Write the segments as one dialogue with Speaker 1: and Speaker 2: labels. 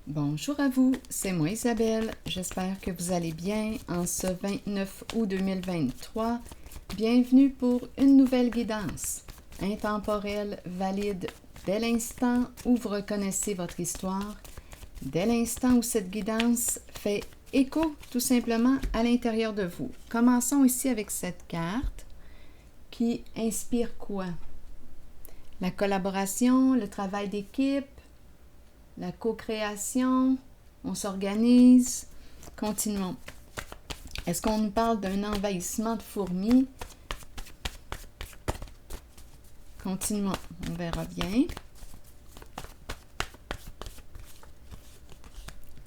Speaker 1: Bonjour à vous, c'est moi Isabelle. J'espère que vous allez bien en ce 29 août 2023. Bienvenue pour une nouvelle guidance intemporelle, valide, dès l'instant où vous reconnaissez votre histoire, dès l'instant où cette guidance fait écho tout simplement à l'intérieur de vous. Commençons ici avec cette carte qui inspire quoi? La collaboration, le travail d'équipe, la co-création, on s'organise. Continuons. Est-ce qu'on nous parle d'un envahissement de fourmis? Continuons, on verra bien.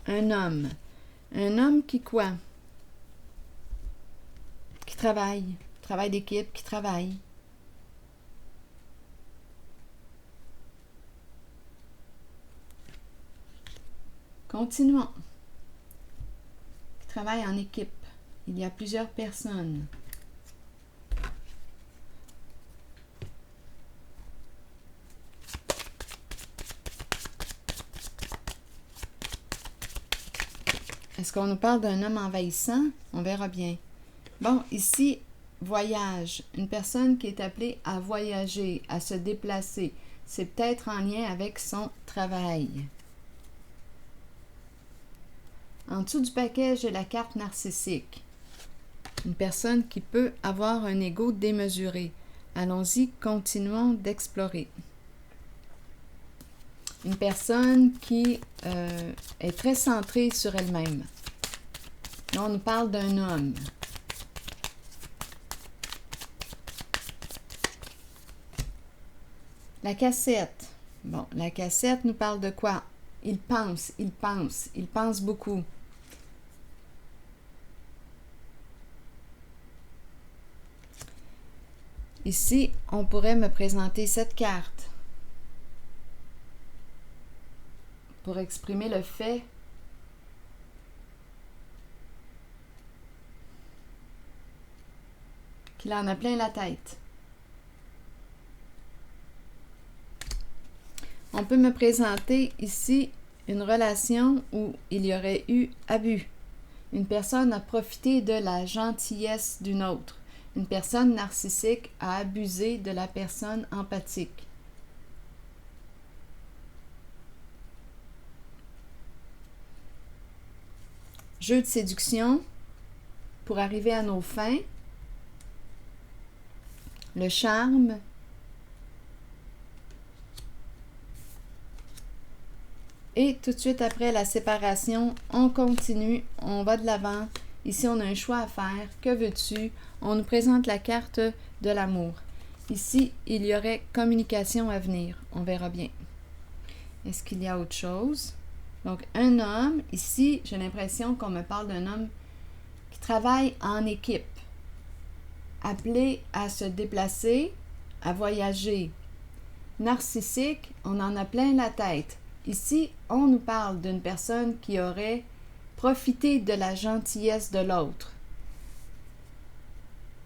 Speaker 1: Un homme. Un homme qui quoi? Qui travaille. Travail d'équipe, qui travaille. Continuons. Qui travaille en équipe. Il y a plusieurs personnes. Est-ce qu'on nous parle d'un homme envahissant? On verra bien. Bon, ici, voyage. Une personne qui est appelée à voyager, à se déplacer. C'est peut-être en lien avec son travail. En dessous du paquet, j'ai la carte narcissique. Une personne qui peut avoir un ego démesuré. Allons-y, continuons d'explorer. Une personne qui est très centrée sur elle-même. Là, on nous parle d'un homme. La cassette. Bon, la cassette nous parle de quoi? Il pense beaucoup. Ici, on pourrait me présenter cette carte pour exprimer le fait qu'il en a plein la tête. On peut me présenter ici une relation où il y aurait eu abus. Une personne a profité de la gentillesse d'une autre. Une personne narcissique a abusé de la personne empathique. Jeu de séduction pour arriver à nos fins. Le charme. Et tout de suite après la séparation, on continue, on va de l'avant. Ici, on a un choix à faire. Que veux-tu? On nous présente la carte de l'amour. Ici, il y aurait communication à venir. On verra bien. Est-ce qu'il y a autre chose? Donc, un homme. Ici, j'ai l'impression qu'on me parle d'un homme qui travaille en équipe. Appelé à se déplacer, à voyager. Narcissique, on en a plein la tête. Ici, on nous parle d'une personne qui aurait profité de la gentillesse de l'autre.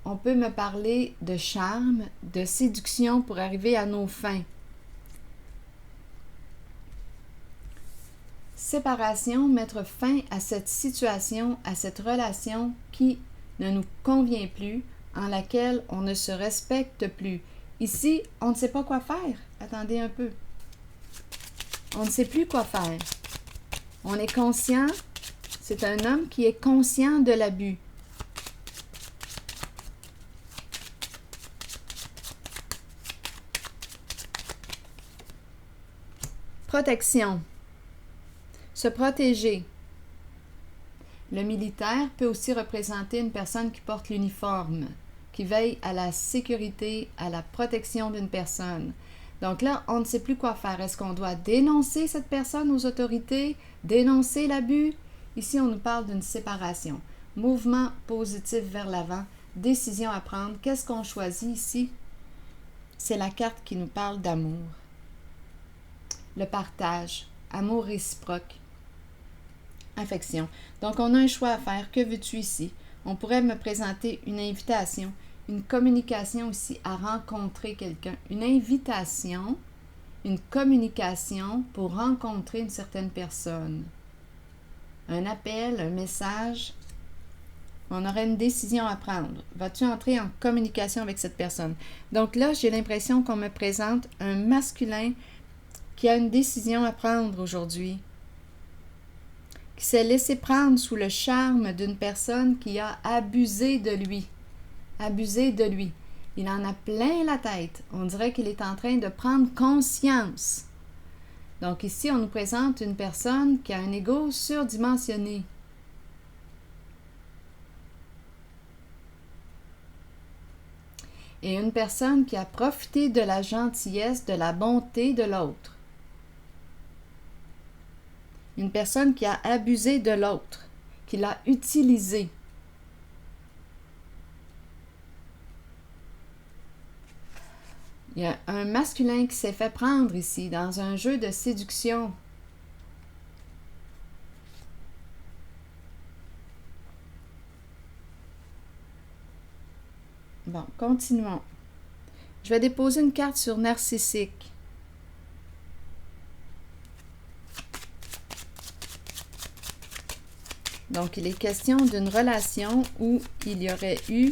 Speaker 1: On peut me parler de charme, de séduction pour arriver à nos fins. Séparation, mettre fin à cette situation, à cette relation qui ne nous convient plus, en laquelle on ne se respecte plus. Ici, on ne sait pas quoi faire. Attendez un peu. On ne sait plus quoi faire. On est conscient. C'est un homme qui est conscient de l'abus. Protection. Se protéger. Le militaire peut aussi représenter une personne qui porte l'uniforme, qui veille à la sécurité, à la protection d'une personne. Donc là, on ne sait plus quoi faire. Est-ce qu'on doit dénoncer cette personne aux autorités, dénoncer l'abus? Ici, on nous parle d'une séparation. Mouvement positif vers l'avant, décision à prendre. Qu'est-ce qu'on choisit ici? C'est la carte qui nous parle d'amour. Le partage, amour réciproque, affection. Donc, on a un choix à faire. Que veux-tu ici? On pourrait me présenter une invitation, une communication ici à rencontrer quelqu'un. Une invitation une communication pour rencontrer une certaine personne. Un appel, un message, on aurait une décision à prendre. Vas-tu entrer en communication avec cette personne? Donc là, j'ai l'impression qu'on me présente un masculin qui a une décision à prendre aujourd'hui, qui s'est laissé prendre sous le charme d'une personne qui a abusé de lui. Abusé de lui. Il en a plein la tête. On dirait qu'il est en train de prendre conscience. Donc ici, on nous présente une personne qui a un ego surdimensionné. Et une personne qui a profité de la gentillesse, de la bonté de l'autre. Une personne qui a abusé de l'autre, qui l'a utilisé. Il y a un masculin qui s'est fait prendre ici dans un jeu de séduction. Bon, continuons. Je vais déposer une carte sur narcissique. Donc, il est question d'une relation où il y aurait eu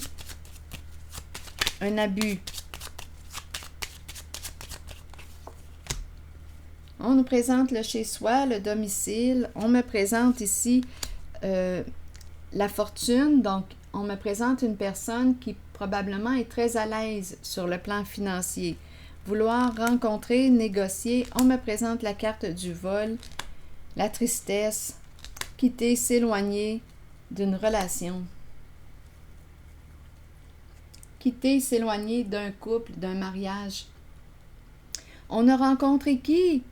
Speaker 1: un abus. On nous présente le chez-soi, le domicile. On me présente ici la fortune. Donc, on me présente une personne qui probablement est très à l'aise sur le plan financier. Vouloir rencontrer, négocier. On me présente la carte du vol, la tristesse, quitter, s'éloigner d'une relation. Quitter, s'éloigner d'un couple, d'un mariage. On a rencontré qui?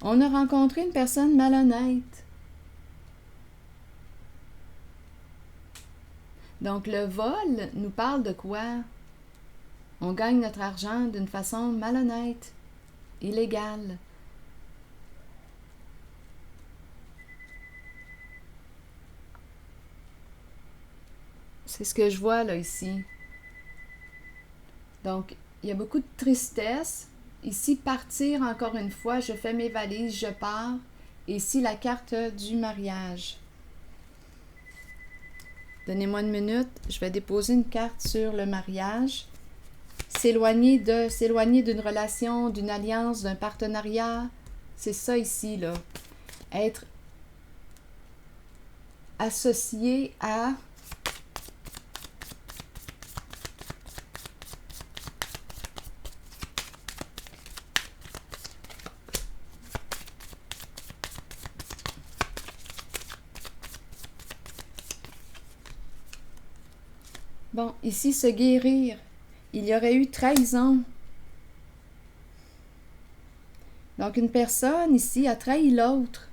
Speaker 1: On a rencontré une personne malhonnête. Donc, le vol nous parle de quoi? On gagne notre argent d'une façon malhonnête, illégale. C'est ce que je vois là ici. Donc, il y a beaucoup de tristesse. Ici, partir, encore une fois, je fais mes valises, je pars. Et ici, la carte du mariage. Donnez-moi une minute, je vais déposer une carte sur le mariage. S'éloigner d'une relation, d'une alliance, d'un partenariat. C'est ça ici, là. Être associé à... Bon, ici, se guérir. Il y aurait eu trahison. Donc, une personne ici a trahi l'autre.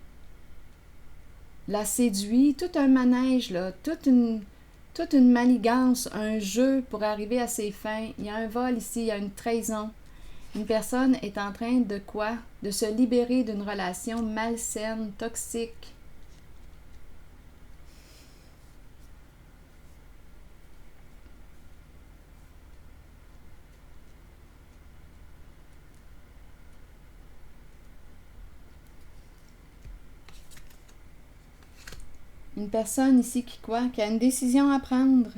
Speaker 1: L'a séduit, tout un manège, là, toute une manigance, un jeu pour arriver à ses fins. Il y a un vol ici, il y a une trahison. Une personne est en train de quoi? De se libérer d'une relation malsaine, toxique. Une personne ici qui quoi? Qui a une décision à prendre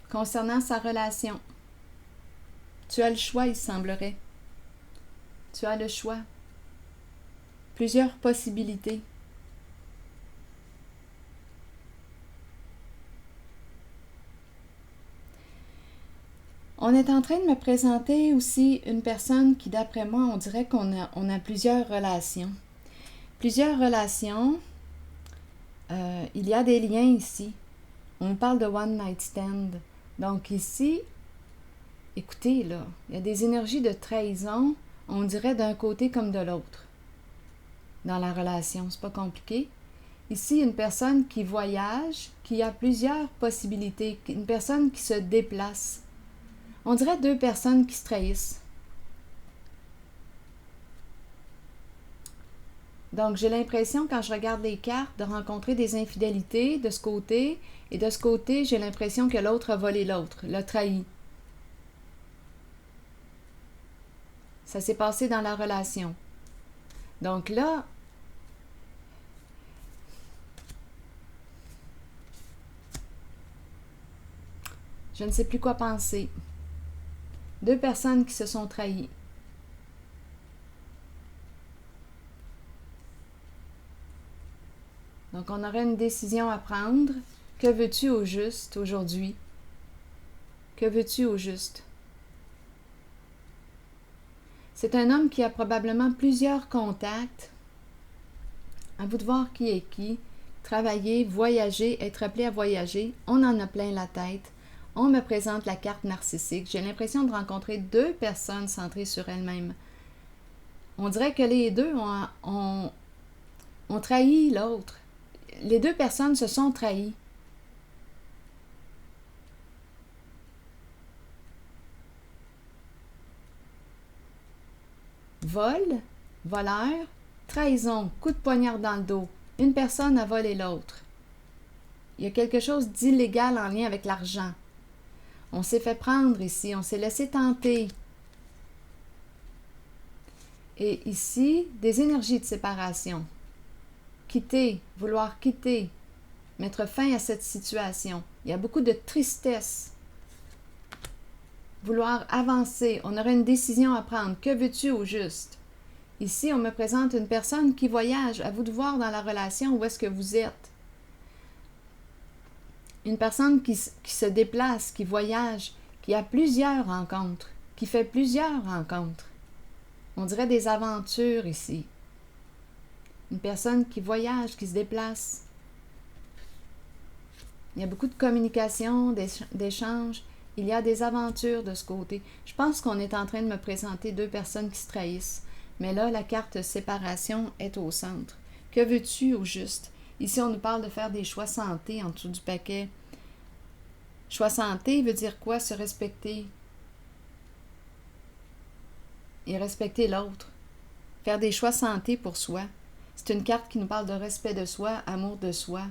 Speaker 1: concernant sa relation. Tu as le choix, il semblerait. Tu as le choix. Plusieurs possibilités. On est en train de me présenter aussi une personne qui, d'après moi, on dirait qu'on a plusieurs relations. Plusieurs relations. Il y a des liens ici. On parle de one night stand. Donc ici, écoutez là, il y a des énergies de trahison, on dirait d'un côté comme de l'autre. Dans la relation, c'est pas compliqué. Ici, une personne qui voyage, qui a plusieurs possibilités, une personne qui se déplace. On dirait deux personnes qui se trahissent. Donc, j'ai l'impression, quand je regarde les cartes, de rencontrer des infidélités de ce côté. Et de ce côté, j'ai l'impression que l'autre a volé l'autre, l'a trahi. Ça s'est passé dans la relation. Donc là, je ne sais plus quoi penser. 2 personnes qui se sont trahies. Donc, on aurait une décision à prendre. Que veux-tu au juste aujourd'hui? Que veux-tu au juste? C'est un homme qui a probablement plusieurs contacts. À vous de voir qui est qui. Travailler, voyager, être appelé à voyager. On en a plein la tête. On me présente la carte narcissique. J'ai l'impression de rencontrer 2 personnes centrées sur elles-mêmes. On dirait que les deux ont trahi l'autre. Les 2 personnes se sont trahies. Vol, voleur, trahison, coup de poignard dans le dos. Une personne a volé l'autre. Il y a quelque chose d'illégal en lien avec l'argent. On s'est fait prendre ici, on s'est laissé tenter. Et ici, des énergies de séparation. Quitter, vouloir quitter, mettre fin à cette situation. Il y a beaucoup de tristesse. Vouloir avancer, on aurait une décision à prendre. Que veux-tu au juste? Ici, on me présente une personne qui voyage. À vous de voir dans la relation où est-ce que vous êtes. Une personne qui se déplace, qui voyage, qui a plusieurs rencontres, qui fait plusieurs rencontres. On dirait des aventures ici. Une personne qui voyage, qui se déplace. Il y a beaucoup de communication, d'échanges. Il y a des aventures de ce côté. Je pense qu'on est en train de me présenter 2 personnes qui se trahissent. Mais là, la carte séparation est au centre. Que veux-tu au juste? Ici, on nous parle de faire des choix santé en dessous du paquet. Choix santé veut dire quoi? Se respecter. Et respecter l'autre. Faire des choix santé pour soi. C'est une carte qui nous parle de respect de soi, amour de soi.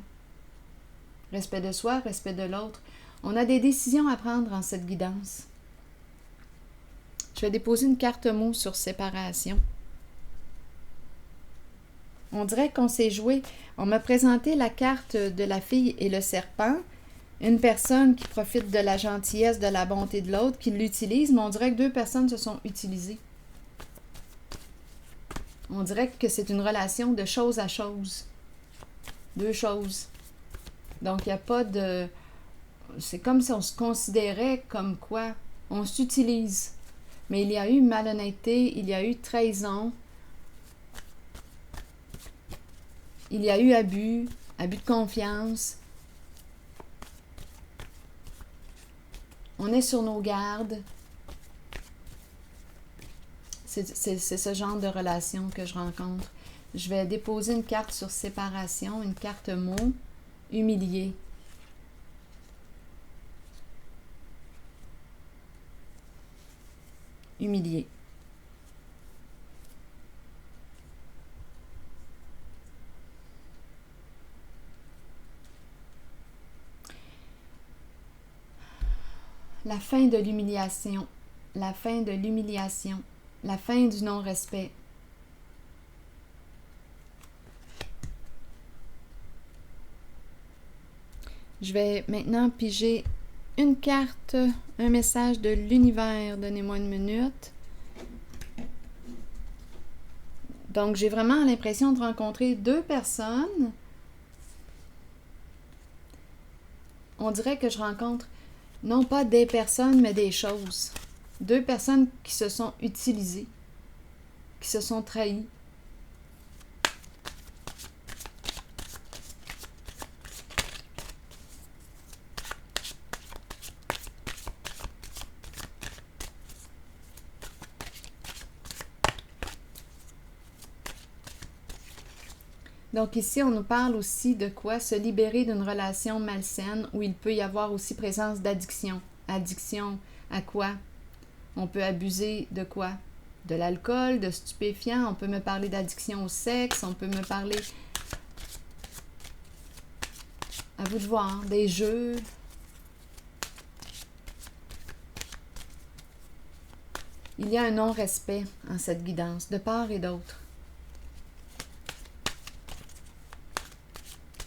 Speaker 1: Respect de soi, respect de l'autre. On a des décisions à prendre en cette guidance. Je vais déposer une carte mot sur séparation. On dirait qu'on s'est joué. On m'a présenté la carte de la fille et le serpent. Une personne qui profite de la gentillesse, de la bonté de l'autre, qui l'utilise, mais on dirait que 2 personnes se sont utilisées. On dirait que c'est une relation de chose à chose. 2 choses. Donc, il n'y a pas de... C'est comme si on se considérait comme quoi on s'utilise. Mais il y a eu malhonnêteté, il y a eu trahison, il y a eu abus de confiance. On est sur nos gardes. C'est ce genre de relation que je rencontre. Je vais déposer une carte sur séparation, une carte mot, humilié. Humilié. La fin de l'humiliation. La fin de l'humiliation. La fin du non-respect. Je vais maintenant piger une carte, un message de l'univers. Donnez-moi une minute. Donc, j'ai vraiment l'impression de rencontrer 2 personnes. On dirait que je rencontre non pas des personnes, mais des choses. 2 personnes qui se sont utilisées, qui se sont trahies. Donc ici, on nous parle aussi de quoi? Se libérer d'une relation malsaine où il peut y avoir aussi présence d'addiction. Addiction à quoi? On peut abuser de quoi? De l'alcool, de stupéfiants. On peut me parler d'addiction au sexe. On peut me parler, à vous de voir, des jeux. Il y a un non-respect en cette guidance, de part et d'autre.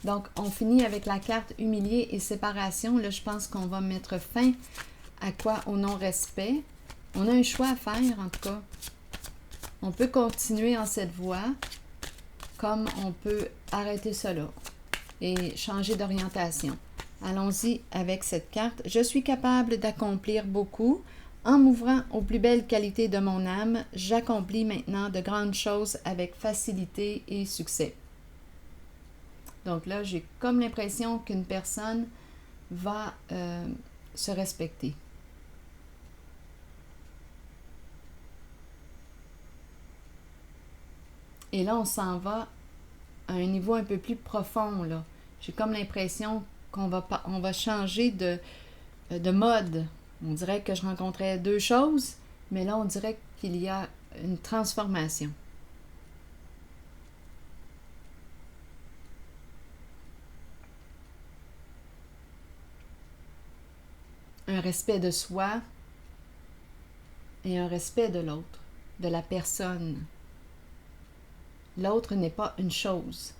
Speaker 1: Donc, on finit avec la carte humilié et séparation. Là, je pense qu'on va mettre fin à quoi? Au non-respect. On a un choix à faire, en tout cas. On peut continuer en cette voie, comme on peut arrêter cela et changer d'orientation. Allons-y avec cette carte. Je suis capable d'accomplir beaucoup. En m'ouvrant aux plus belles qualités de mon âme, j'accomplis maintenant de grandes choses avec facilité et succès. Donc là, j'ai comme l'impression qu'une personne va se respecter. Et là, on s'en va à un niveau un peu plus profond, là. J'ai comme l'impression qu'on va changer de mode. On dirait que je rencontrais deux choses, mais là, on dirait qu'il y a une transformation. Un respect de soi et un respect de l'autre, de la personne. L'autre n'est pas une chose.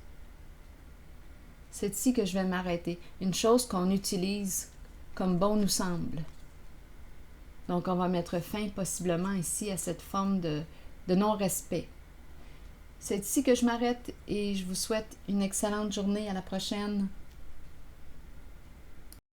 Speaker 1: C'est ici que je vais m'arrêter. Une chose qu'on utilise comme bon nous semble. Donc, on va mettre fin possiblement ici à cette forme de non-respect. C'est ici que je m'arrête et je vous souhaite une excellente journée. À la prochaine.